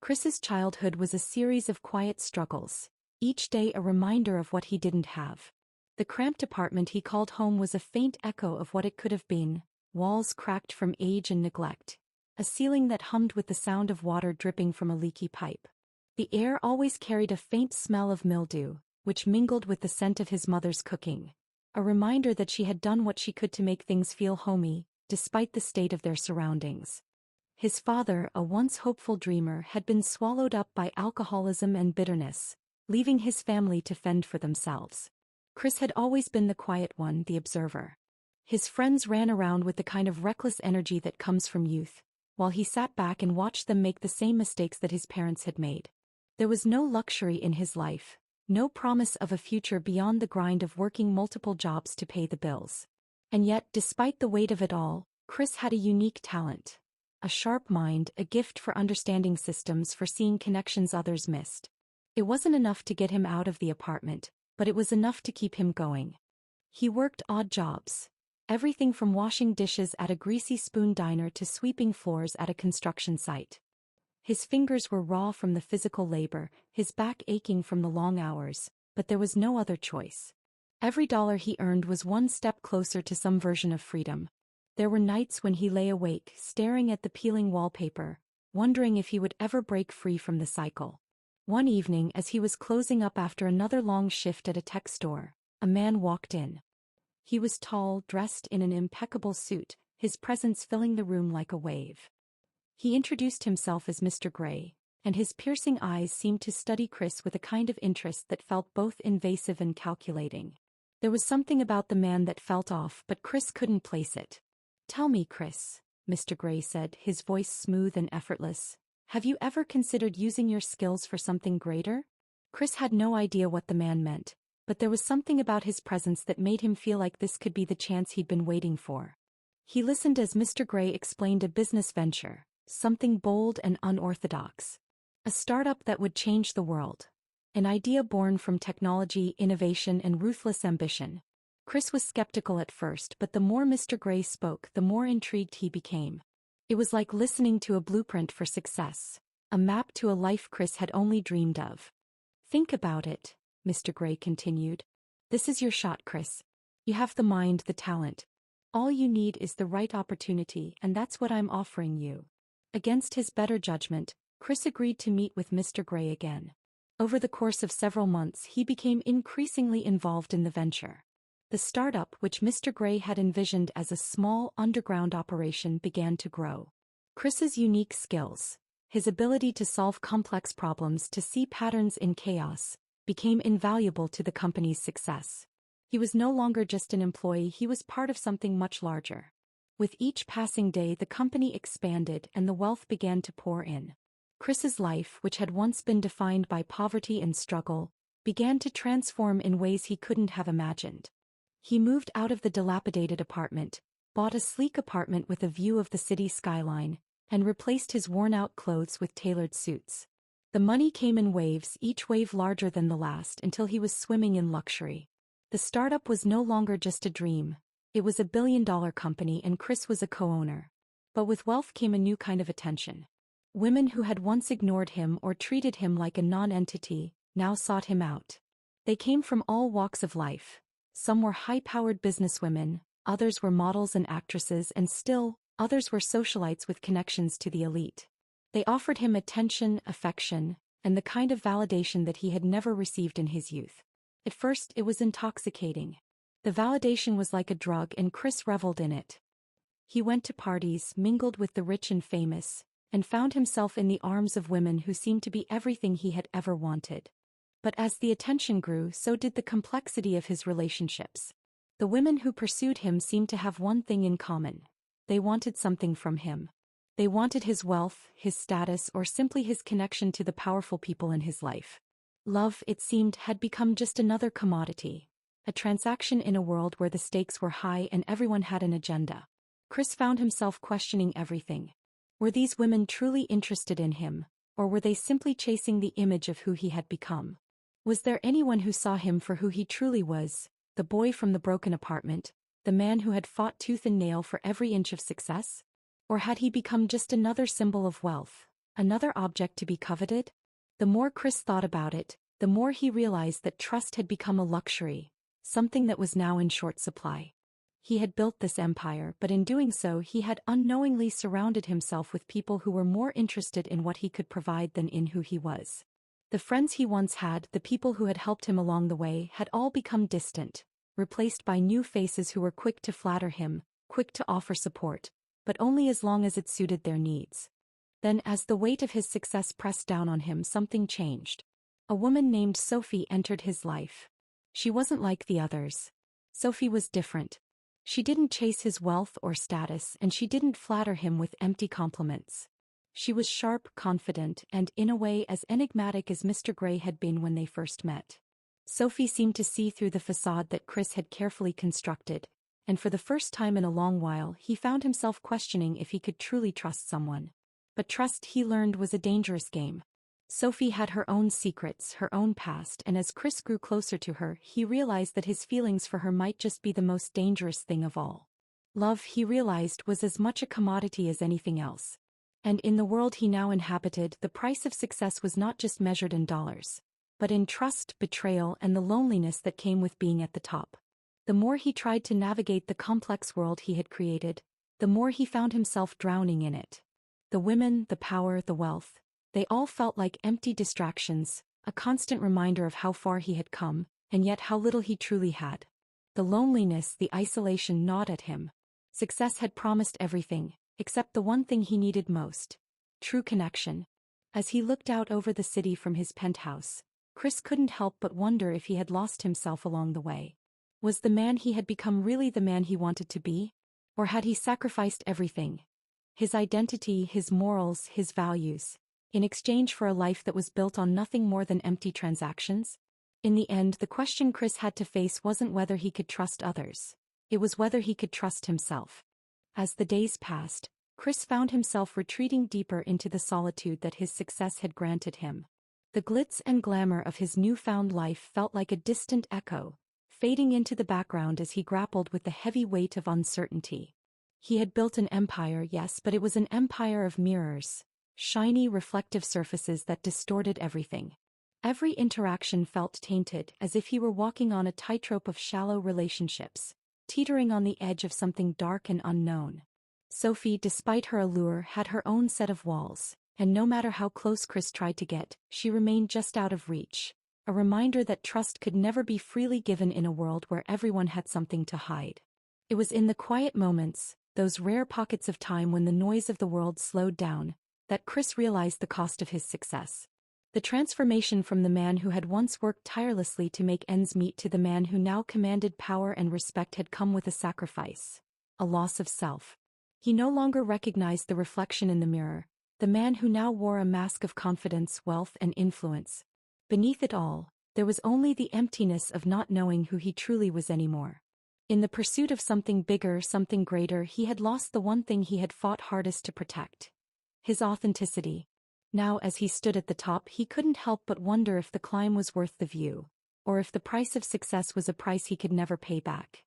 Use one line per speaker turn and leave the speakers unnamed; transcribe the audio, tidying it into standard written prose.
Chris's childhood was a series of quiet struggles, each day a reminder of what he didn't have. The cramped apartment he called home was a faint echo of what it could have been, walls cracked from age and neglect, a ceiling that hummed with the sound of water dripping from a leaky pipe. The air always carried a faint smell of mildew, which mingled with the scent of his mother's cooking, a reminder that she had done what she could to make things feel homey, despite the state of their surroundings. His father, a once hopeful dreamer, had been swallowed up by alcoholism and bitterness, leaving his family to fend for themselves. Chris had always been the quiet one, the observer. His friends ran around with the kind of reckless energy that comes from youth, while he sat back and watched them make the same mistakes that his parents had made. There was no luxury in his life, no promise of a future beyond the grind of working multiple jobs to pay the bills. And yet, despite the weight of it all, Chris had a unique talent. A sharp mind, a gift for understanding systems, for seeing connections others missed. It wasn't enough to get him out of the apartment, but it was enough to keep him going. He worked odd jobs. Everything from washing dishes at a greasy spoon diner to sweeping floors at a construction site. His fingers were raw from the physical labor, his back aching from the long hours, but there was no other choice. Every dollar he earned was one step closer to some version of freedom. There were nights when he lay awake, staring at the peeling wallpaper, wondering if he would ever break free from the cycle. One evening, as he was closing up after another long shift at a tech store, a man walked in. He was tall, dressed in an impeccable suit, his presence filling the room like a wave. He introduced himself as Mr. Gray, and his piercing eyes seemed to study Chris with a kind of interest that felt both invasive and calculating. There was something about the man that felt off, but Chris couldn't place it. "Tell me, Chris," Mr. Gray said, his voice smooth and effortless. "Have you ever considered using your skills for something greater?" Chris had no idea what the man meant, but there was something about his presence that made him feel like this could be the chance he'd been waiting for. He listened as Mr. Gray explained a business venture, something bold and unorthodox. A startup that would change the world. An idea born from technology, innovation, and ruthless ambition. Chris was skeptical at first, but the more Mr. Gray spoke, the more intrigued he became. It was like listening to a blueprint for success, a map to a life Chris had only dreamed of. "Think about it," Mr. Gray continued. "This is your shot, Chris. You have the mind, the talent. All you need is the right opportunity, and that's what I'm offering you." Against his better judgment, Chris agreed to meet with Mr. Gray again. Over the course of several months, he became increasingly involved in the venture. The startup, which Mr. Gray had envisioned as a small, underground operation, began to grow. Chris's unique skills, his ability to solve complex problems, to see patterns in chaos, became invaluable to the company's success. He was no longer just an employee, he was part of something much larger. With each passing day, the company expanded and the wealth began to pour in. Chris's life, which had once been defined by poverty and struggle, began to transform in ways he couldn't have imagined. He moved out of the dilapidated apartment, bought a sleek apartment with a view of the city skyline, and replaced his worn-out clothes with tailored suits. The money came in waves, each wave larger than the last, until he was swimming in luxury. The startup was no longer just a dream. It was a billion-dollar company, and Chris was a co-owner. But with wealth came a new kind of attention. Women who had once ignored him or treated him like a non-entity now sought him out. They came from all walks of life. Some were high-powered businesswomen, others were models and actresses, and still, others were socialites with connections to the elite. They offered him attention, affection, and the kind of validation that he had never received in his youth. At first, it was intoxicating. The validation was like a drug, and Chris reveled in it. He went to parties, mingled with the rich and famous, and found himself in the arms of women who seemed to be everything he had ever wanted. But as the attention grew, so did the complexity of his relationships. The women who pursued him seemed to have one thing in common. They wanted something from him. They wanted his wealth, his status, or simply his connection to the powerful people in his life. Love, it seemed, had become just another commodity. A transaction in a world where the stakes were high and everyone had an agenda. Chris found himself questioning everything. Were these women truly interested in him, or were they simply chasing the image of who he had become? Was there anyone who saw him for who he truly was, the boy from the broken apartment, the man who had fought tooth and nail for every inch of success? Or had he become just another symbol of wealth, Another object to be coveted? The more Chris thought about it, the more he realized that trust had become a luxury, something that was now in short supply. He had built this empire, but in doing so he had unknowingly surrounded himself with people who were more interested in what he could provide than in who he was. The friends he once had, the people who had helped him along the way, had all become distant, replaced by new faces who were quick to flatter him, quick to offer support, but only as long as it suited their needs. Then, as the weight of his success pressed down on him, something changed. A woman named Sophie entered his life. She wasn't like the others. Sophie was different. She didn't chase his wealth or status, and she didn't flatter him with empty compliments. She was sharp, confident, and, in a way, as enigmatic as Mr. Grey had been when they first met. Sophie seemed to see through the facade that Chris had carefully constructed, and for the first time in a long while he found himself questioning if he could truly trust someone. But trust, he learned, was a dangerous game. Sophie had her own secrets, her own past, and as Chris grew closer to her, he realized that his feelings for her might just be the most dangerous thing of all. Love, he realized, was as much a commodity as anything else. And in the world he now inhabited, the price of success was not just measured in dollars, but in trust, betrayal, and the loneliness that came with being at the top. The more he tried to navigate the complex world he had created, the more he found himself drowning in it. The women, the power, the wealth, they all felt like empty distractions, a constant reminder of how far he had come, and yet how little he truly had. The loneliness, the isolation gnawed at him. Success had promised everything, except the one thing he needed most: true connection. As he looked out over the city from his penthouse, Chris couldn't help but wonder if he had lost himself along the way. Was the man he had become really the man he wanted to be? Or had he sacrificed everything? His identity, his morals, his values, in exchange for a life that was built on nothing more than empty transactions? In the end, the question Chris had to face wasn't whether he could trust others. It was whether he could trust himself. As the days passed, Chris found himself retreating deeper into the solitude that his success had granted him. The glitz and glamour of his newfound life felt like a distant echo, fading into the background as he grappled with the heavy weight of uncertainty. He had built an empire, yes, but it was an empire of mirrors, shiny, reflective surfaces that distorted everything. Every interaction felt tainted, as if he were walking on a tightrope of shallow relationships, teetering on the edge of something dark and unknown. Sophie, despite her allure, had her own set of walls, and no matter how close Chris tried to get, she remained just out of reach, a reminder that trust could never be freely given in a world where everyone had something to hide. It was in the quiet moments, those rare pockets of time when the noise of the world slowed down, that Chris realized the cost of his success. The transformation from the man who had once worked tirelessly to make ends meet to the man who now commanded power and respect had come with a sacrifice, a loss of self. He no longer recognized the reflection in the mirror, the man who now wore a mask of confidence, wealth, and influence. Beneath it all, there was only the emptiness of not knowing who he truly was anymore. In the pursuit of something bigger, something greater, he had lost the one thing he had fought hardest to protect: his authenticity. Now, as he stood at the top, he couldn't help but wonder if the climb was worth the view, or if the price of success was a price he could never pay back.